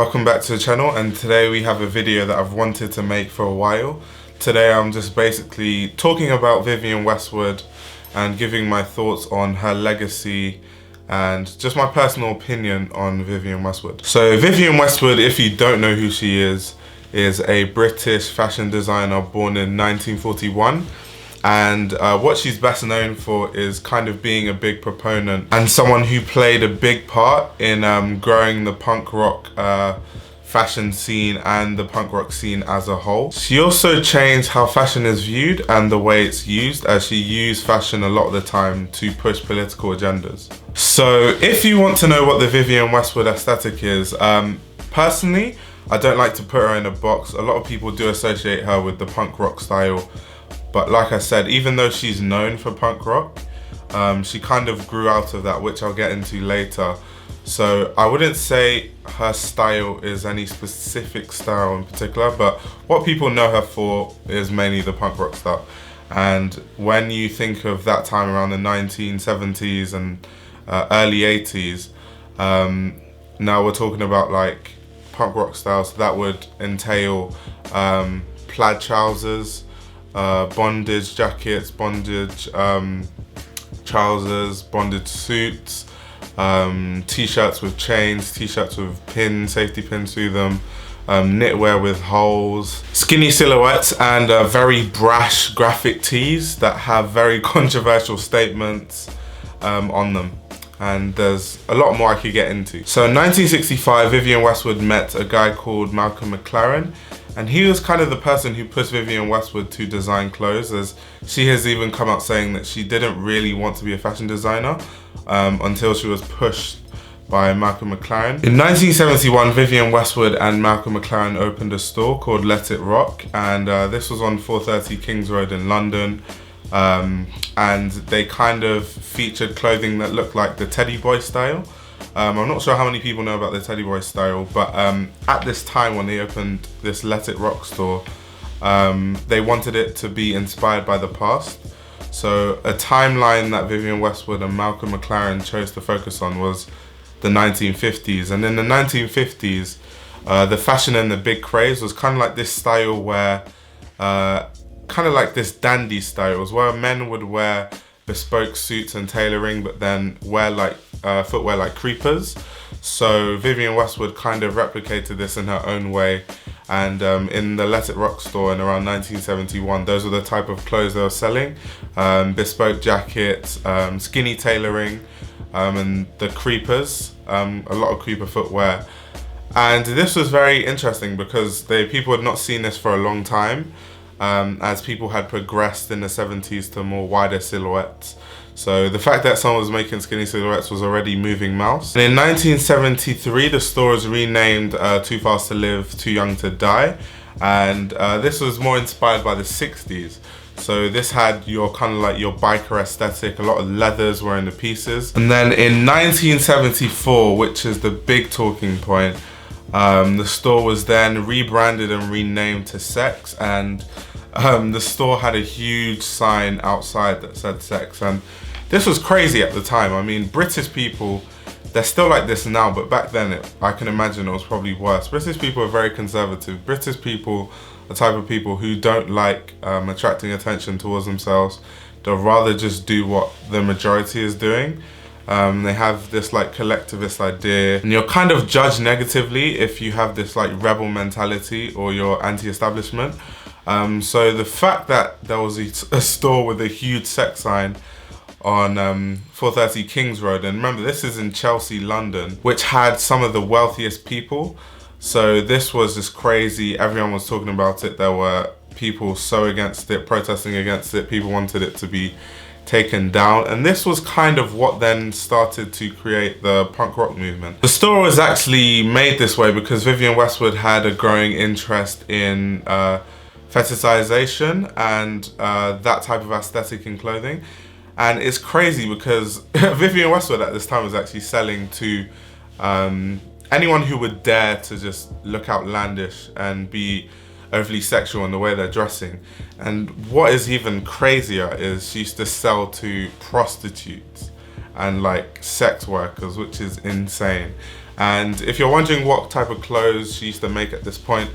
welcome back to the channel, and today we have a video that I've wanted to make for a while. Today I'm just basically talking about Vivienne Westwood and giving my thoughts on her legacy and just my personal opinion on Vivienne Westwood. So Vivienne Westwood, if you don't know who she is a British fashion designer born in 1941. And what she's best known for is kind of being a big proponent and someone who played a big part in growing the punk rock fashion scene and the punk rock scene as a whole. She also changed how fashion is viewed and the way it's used, as she used fashion a lot of the time to push political agendas. So if you want to know what the Vivienne Westwood aesthetic is, personally, I don't like to put her in a box. A lot of people do associate her with the punk rock style. But like I said, even though she's known for punk rock, she kind of grew out of that, which I'll get into later. So I wouldn't say her style is any specific style in particular, but what people know her for is mainly the punk rock stuff. And when you think of that time around the 1970s and early 80s, now we're talking about like punk rock styles. So that would entail plaid trousers, bondage jackets, bondage trousers, bondage suits, t-shirts with chains, t-shirts with pins, safety pins through them, knitwear with holes, skinny silhouettes, and very brash graphic tees that have very controversial statements on them. And there's a lot more I could get into. So in 1965, Vivienne Westwood met a guy called Malcolm Mclaren, and he was kind of the person who pushed Vivienne Westwood to design clothes, as she has even come out saying that she didn't really want to be a fashion designer until she was pushed by Malcolm Mclaren. In 1971, Vivienne Westwood and Malcolm Mclaren opened a store called Let It Rock, and this was on 430 Kings Road in London. And they kind of featured clothing that looked like the Teddy Boy style. I'm not sure how many people know about the Teddy Boy style, but at this time when they opened this Let It Rock store, they wanted it to be inspired by the past. So a timeline that Vivienne Westwood and Malcolm Mclaren chose to focus on was the 1950s. And in the 1950s, the fashion and the big craze was kind of like this style where kind of like this dandy styles where men would wear bespoke suits and tailoring, but then wear like footwear like creepers. So Vivienne Westwood kind of replicated this in her own way, and in the Let It Rock store in around 1971, those were the type of clothes they were selling: bespoke jackets, skinny tailoring, and the creepers, a lot of creeper footwear. And this was very interesting because people had not seen this for a long time. As people had progressed in the 70s to more wider silhouettes. So the fact that someone was making skinny silhouettes was already moving mouse. And in 1973, the store was renamed Too Fast to Live, Too Young to Die. And this was more inspired by the 60s. So this had your kind of like your biker aesthetic, a lot of leathers were in the pieces. And then in 1974, which is the big talking point, the store was then rebranded and renamed to Sex, and the store had a huge sign outside that said Sex, and this was crazy at the time. I mean, British people, they're still like this now, but back then I can imagine it was probably worse. British people are very conservative. British people are the type of people who don't like attracting attention towards themselves. They'll rather just do what the majority is doing. They have this like collectivist idea, and you're kind of judged negatively if you have this like rebel mentality or you're anti-establishment. So the fact that there was a store with a huge Sex sign on 430 Kings Road, and remember this is in Chelsea, London, which had some of the wealthiest people. So this was just crazy. Everyone was talking about it. There were people so against it, protesting against it. People wanted it to be taken down, and this was kind of what then started to create the punk rock movement. The store was actually made this way because Vivienne Westwood had a growing interest in fetishization and that type of aesthetic in clothing. And it's crazy because Vivienne Westwood at this time was actually selling to anyone who would dare to just look outlandish and be overly sexual in the way they're dressing. And what is even crazier is she used to sell to prostitutes and like sex workers, which is insane. And if you're wondering what type of clothes she used to make at this point,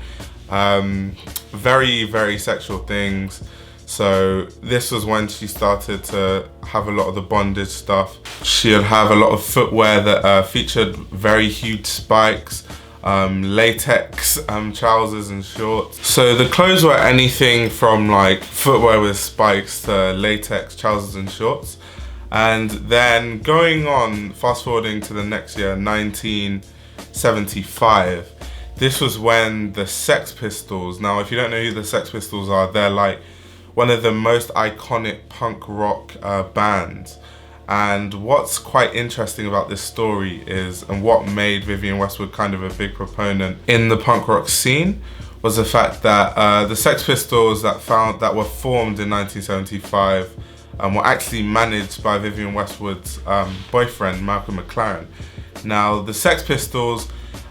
very, very sexual things. So this was when she started to have a lot of the bondage stuff. She'll have a lot of footwear that featured very huge spikes, latex trousers and shorts. So the clothes were anything from like footwear with spikes to latex trousers and shorts. And then going on, fast forwarding to the next year, 1975, this was when the Sex Pistols, now if you don't know who the Sex Pistols are, they're like one of the most iconic punk rock bands. And what's quite interesting about this story is, and what made Vivienne Westwood kind of a big proponent in the punk rock scene, was the fact that the Sex Pistols that were formed in 1975 were actually managed by Vivienne Westwood's boyfriend, Malcolm Mclaren. Now, the Sex Pistols,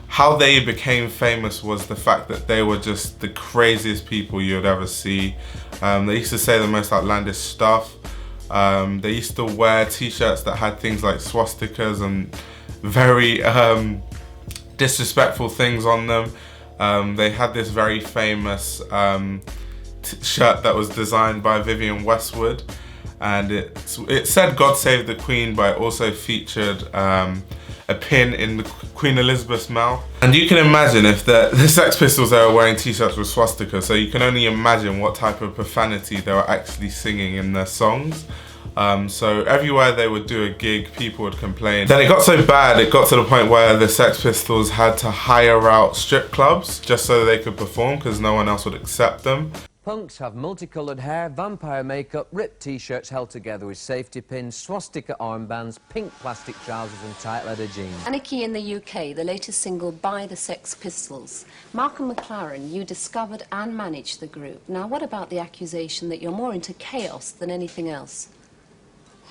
how they became famous was the fact that they were just the craziest people you'd ever see. They used to say the most outlandish stuff. They used to wear t-shirts that had things like swastikas and very disrespectful things on them. They had this very famous shirt that was designed by Vivienne Westwood, and it said "God Save the Queen," but it also featured a pin in the Queen Elizabeth's mouth. And you can imagine if the Sex Pistols, they were wearing t-shirts with swastikas, so you can only imagine what type of profanity they were actually singing in their songs. So everywhere they would do a gig, people would complain. Then it got so bad, it got to the point where the Sex Pistols had to hire out strip clubs just so they could perform, because no one else would accept them. Punks have multicoloured hair, vampire makeup, ripped t-shirts held together with safety pins, swastika armbands, pink plastic trousers and tight leather jeans. Anarchy in the UK, the latest single by the Sex Pistols. Malcolm Mclaren, you discovered and managed the group. Now, what about the accusation that you're more into chaos than anything else?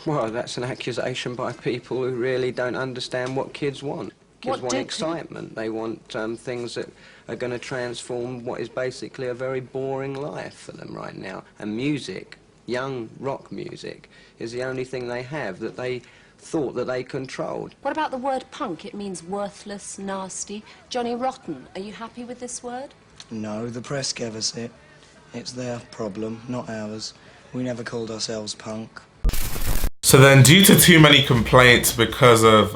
Well, that's an accusation by people who really don't understand what kids want. Kids want excitement. They want things that are going to transform what is basically a very boring life for them right now. And music, young rock music, is the only thing they have that they thought that they controlled. What about the word punk? It means worthless, nasty. Johnny Rotten, are you happy with this word? No, the press gave us it. It's their problem, not ours. We never called ourselves punk. So then, due to too many complaints because of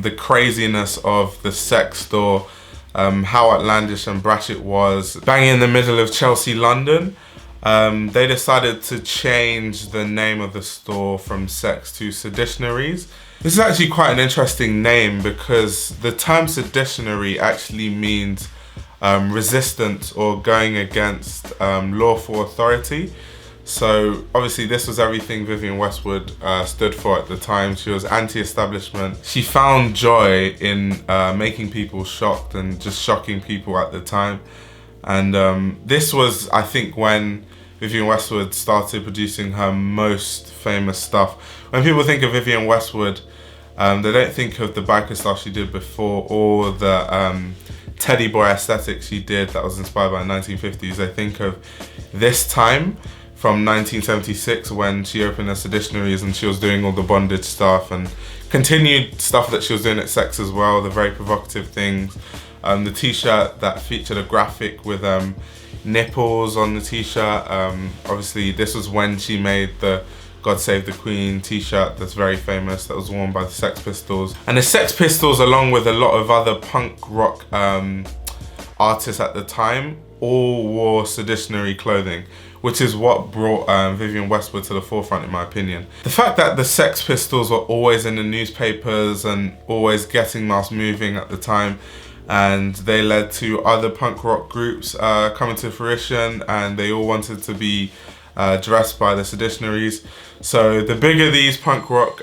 the craziness of the sex store, how outlandish and brash it was, bang in the middle of Chelsea, London, they decided to change the name of the store from Sex to Seditionaries. This is actually quite an interesting name because the term seditionary actually means resistance or going against lawful authority. So obviously this was everything Vivienne Westwood stood for at the time. She was anti-establishment. She found joy in making people shocked and just shocking people at the time. And this was, I think, when Vivienne Westwood started producing her most famous stuff. When people think of Vivienne Westwood, they don't think of the biker stuff she did before or the teddy boy aesthetic she did that was inspired by the 1950s. They think of this time from 1976 when she opened her Seditionaries and she was doing all the bondage stuff and continued stuff that she was doing at Sex as well, the very provocative things. The t-shirt that featured a graphic with nipples on the t-shirt. Obviously this was when she made the God Save the Queen t-shirt that's very famous, that was worn by the Sex Pistols. And the Sex Pistols, along with a lot of other punk rock artists at the time, all wore seditionary clothing, which is what brought Vivienne Westwood to the forefront, in my opinion. The fact that the Sex Pistols were always in the newspapers and always getting mass moving at the time, and they led to other punk rock groups coming to fruition, and they all wanted to be dressed by the Seditionaries. So the bigger these punk rock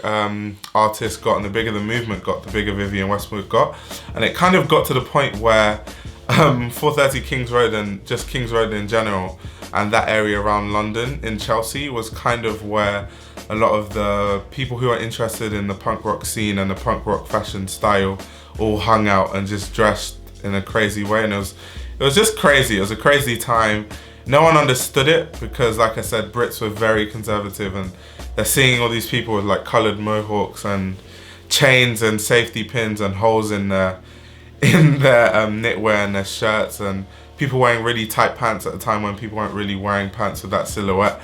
artists got and the bigger the movement got, the bigger Vivienne Westwood got. And it kind of got to the point where 430 Kings Road and just Kings Road in general and that area around London in Chelsea was kind of where a lot of the people who are interested in the punk rock scene and the punk rock fashion style all hung out and just dressed in a crazy way. And it was just crazy. It was a crazy time. No one understood it because, like I said, Brits were very conservative and they're seeing all these people with like coloured mohawks and chains and safety pins and holes in their in their knitwear and their shirts, and people wearing really tight pants at a time when people weren't really wearing pants with that silhouette.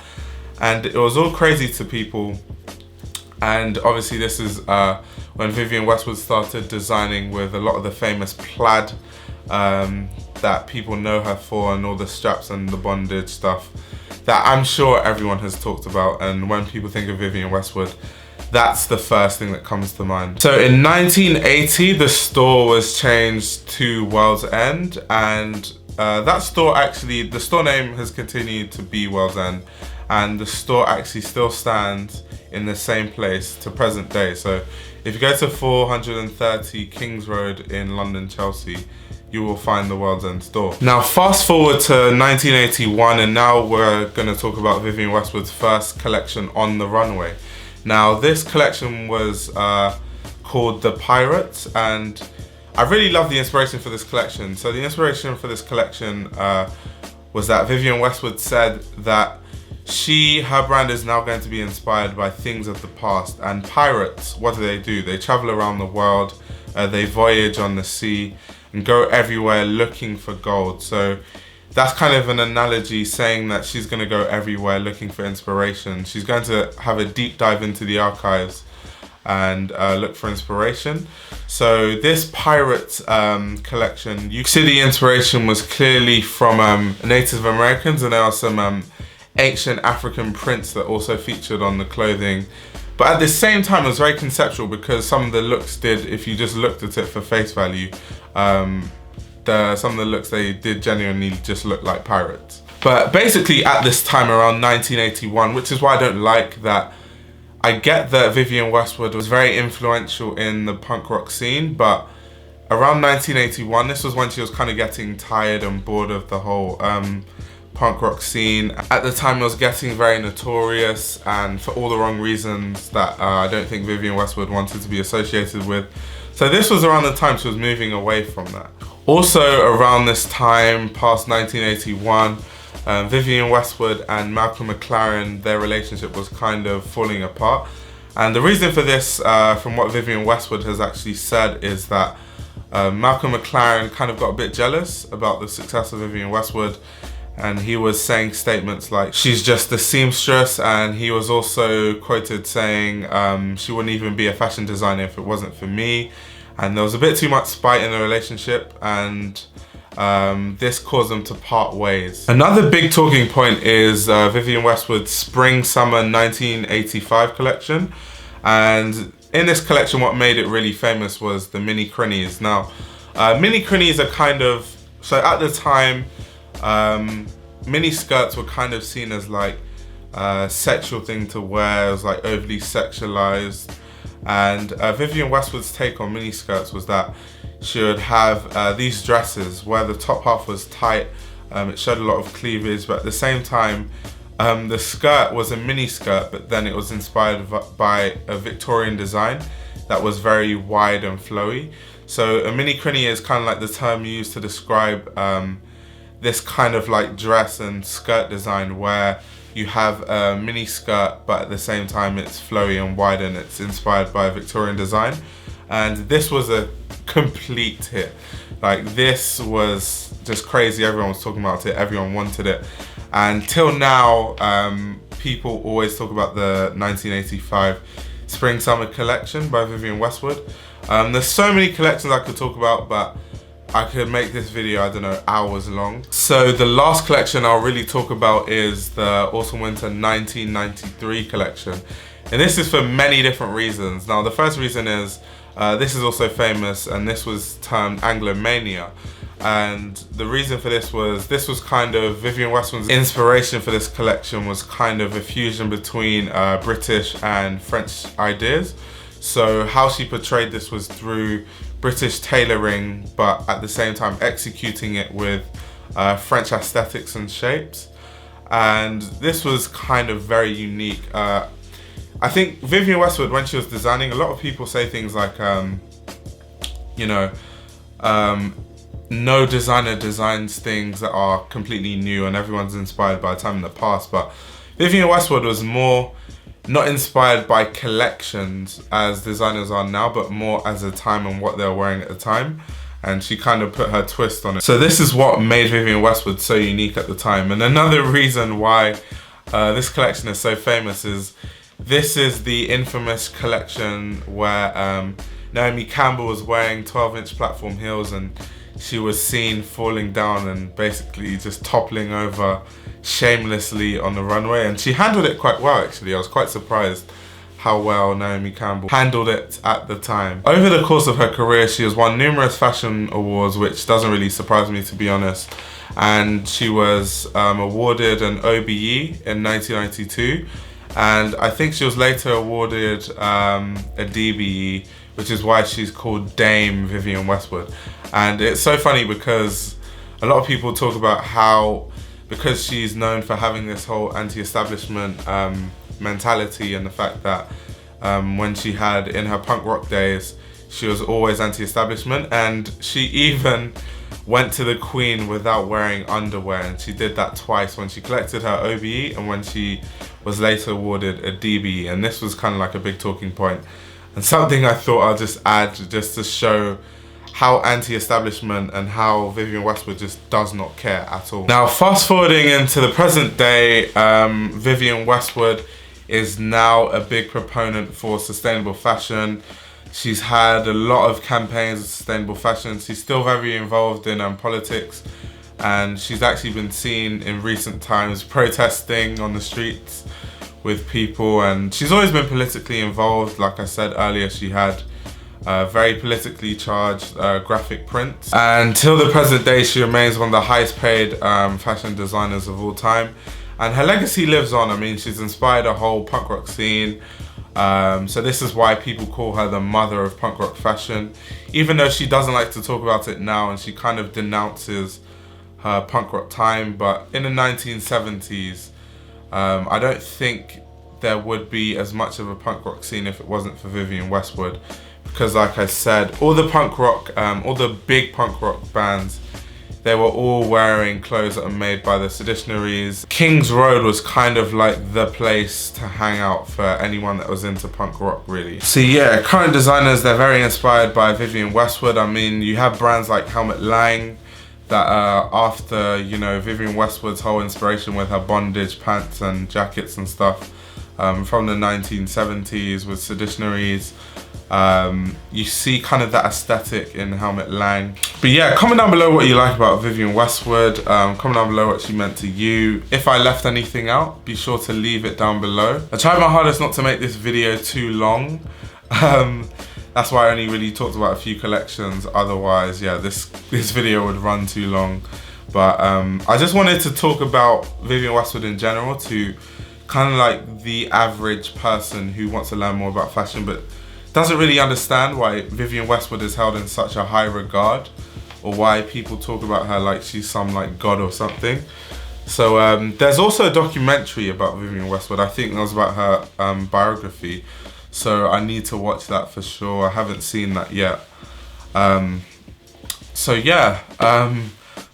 And it was all crazy to people. And obviously this is when Vivienne Westwood started designing with a lot of the famous plaid that people know her for, and all the straps and the bondage stuff that I'm sure everyone has talked about. And when people think of Vivienne Westwood, that's the first thing that comes to mind. So in 1980, the store was changed to World's End, and that store actually, the store name has continued to be World's End, and the store actually still stands in the same place to present day. So if you go to 430 Kings Road in London, Chelsea, you will find the World's End store. Now fast forward to 1981, and now we're going to talk about Vivienne Westwood's first collection on the runway. Now this collection was called The Pirates, and I really love the inspiration for this collection. So the inspiration for this collection was that Vivienne Westwood said that her brand is now going to be inspired by things of the past. And pirates, what do? They travel around the world, they voyage on the sea and go everywhere looking for gold. So that's kind of an analogy, saying that she's going to go everywhere looking for inspiration. She's going to have a deep dive into the archives and look for inspiration. So this pirate collection, you see the inspiration was clearly from Native Americans, and there are some ancient African prints that also featured on the clothing. But at the same time, it was very conceptual, because some of the looks did, if you just looked at it for face value, some of the looks, they did genuinely just look like pirates. But basically at this time around 1981, which is why I don't like that, I get that Vivienne Westwood was very influential in the punk rock scene, but around 1981, this was when she was kind of getting tired and bored of the whole punk rock scene. At the time it was getting very notorious, and for all the wrong reasons that I don't think Vivienne Westwood wanted to be associated with. So this was around the time she was moving away from that. Also around this time, past 1981, Vivienne Westwood and Malcolm Mclaren, their relationship was kind of falling apart. And the reason for this, from what Vivienne Westwood has actually said, is that Malcolm Mclaren kind of got a bit jealous about the success of Vivienne Westwood, and he was saying statements like, she's just a seamstress, and he was also quoted saying, she wouldn't even be a fashion designer if it wasn't for me. And there was a bit too much spite in the relationship, and this caused them to part ways. Another big talking point is Vivienne Westwood's Spring-Summer 1985 collection. And in this collection, what made it really famous was the mini crinnies. Now, mini crinnies are kind of, so at the time, mini skirts were kind of seen as like a sexual thing to wear. It was like overly sexualized. And Vivienne Westwood's take on mini skirts was that she would have these dresses where the top half was tight, it showed a lot of cleavage, but at the same time the skirt was a mini skirt, but then it was inspired by a Victorian design that was very wide and flowy. So a mini crinny is kind of like the term used to describe this kind of like dress and skirt design where you have a mini skirt, but at the same time it's flowy and wide, and it's inspired by a Victorian design. And this was a complete hit. Like, this was just crazy. Everyone was talking about it, everyone wanted it. And till now, people always talk about the 1985 Spring Summer collection by Vivienne Westwood. There's so many collections I could talk about, but I could make this video, I don't know, hours long. So the last collection I'll really talk about is the Autumn Winter 1993 collection. And this is for many different reasons. Now, the first reason is, this is also famous, and this was termed Anglomania. And the reason for this was kind of Vivienne Westwood's inspiration for this collection was kind of a fusion between British and French ideas. So how she portrayed this was through British tailoring, but at the same time executing it with French aesthetics and shapes. And this was kind of very unique. I think Vivienne Westwood, when she was designing, a lot of people say things like, no designer designs things that are completely new and everyone's inspired by a time in the past. But Vivienne Westwood was more not inspired by collections as designers are now, but more as a time and what they were wearing at the time. and she kind of put her twist on it. So this is what made Vivienne Westwood so unique at the time. And another reason why this collection is so famous is this is the infamous collection where Naomi Campbell was wearing 12-inch platform heels and she was seen falling down and basically just toppling over shamelessly on the runway, and she handled it quite well actually. I was quite surprised how well Naomi Campbell handled it at the time. Over the course of her career, she has won numerous fashion awards, which doesn't really surprise me, to be honest. And she was awarded an OBE in 1992, and I think she was later awarded a DBE, which is why she's called Dame Vivienne Westwood. And it's so funny because a lot of people talk about how, because she's known for having this whole anti-establishment mentality, and the fact that when she had in her punk rock days, she was always anti-establishment, and she even went to the Queen without wearing underwear, and she did that twice, when she collected her OBE and when she was later awarded a DBE. And this was kind of like a big talking point, and something I thought I'll just add just to show how anti-establishment and how Vivienne Westwood just does not care at all. Now, fast forwarding into the present day, Vivienne Westwood is now a big proponent for sustainable fashion. She's had a lot of campaigns of sustainable fashion. She's still very involved in politics, and she's actually been seen in recent times protesting on the streets with people, and she's always been politically involved. Like I said earlier, she had very politically charged graphic prints. And till the present day, she remains one of the highest paid fashion designers of all time. And her legacy lives on. I mean, she's inspired a whole punk rock scene. So this is why people call her the mother of punk rock fashion, even though she doesn't like to talk about it now, and she kind of denounces her punk rock time. But in the 1970s, I don't think there would be as much of a punk rock scene if it wasn't for Vivienne Westwood. Because like I said, all the punk rock, all the big punk rock bands, they were all wearing clothes that are made by the Seditionaries. King's Road was kind of like the place to hang out for anyone that was into punk rock, really. So yeah, current designers, they're very inspired by Vivienne Westwood. I mean, you have brands like Helmut Lang that are after, you know, Vivienne Westwood's whole inspiration with her bondage pants and jackets and stuff from the 1970s with Seditionaries. You see kind of that aesthetic in Helmut Lang. But yeah, comment down below what you like about Vivienne Westwood. Comment down below what she meant to you. If I left anything out, be sure to leave it down below. I tried my hardest not to make this video too long. That's why I only really talked about a few collections. Otherwise, yeah, this video would run too long. But I just wanted to talk about Vivienne Westwood in general to kind of like the average person who wants to learn more about fashion but doesn't really understand why Vivienne Westwood is held in such a high regard, or why people talk about her like she's some like god or something. So there's also a documentary about Vivienne Westwood. I think that was about her biography. So I need to watch that for sure. I haven't seen that yet. So yeah,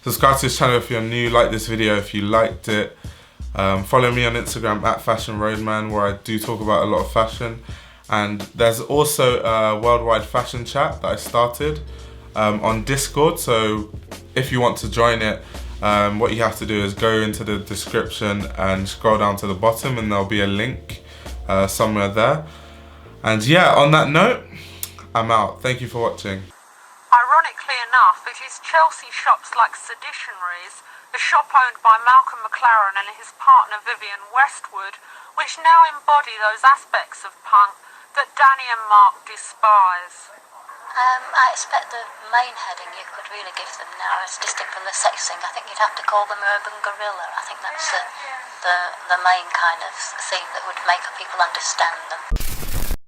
subscribe to this channel if you're new. Like this video if you liked it. Follow me on Instagram @FashionRoadman, where I do talk about a lot of fashion. And there's also a worldwide fashion chat that I started on Discord. So if you want to join it, what you have to do is go into the description and scroll down to the bottom, and there'll be a link somewhere there. And yeah, on that note, I'm out. Thank you for watching. Ironically enough, it is Chelsea shops like Seditionaries, a shop owned by Malcolm Mclaren and his partner Vivienne Westwood, which now embody those aspects of punk that Danny and Mark despise. I expect the main heading you could really give them now is distinct from the sex thing. I think you'd have to call them urban guerrilla. I think that's the main kind of theme that would make people understand them.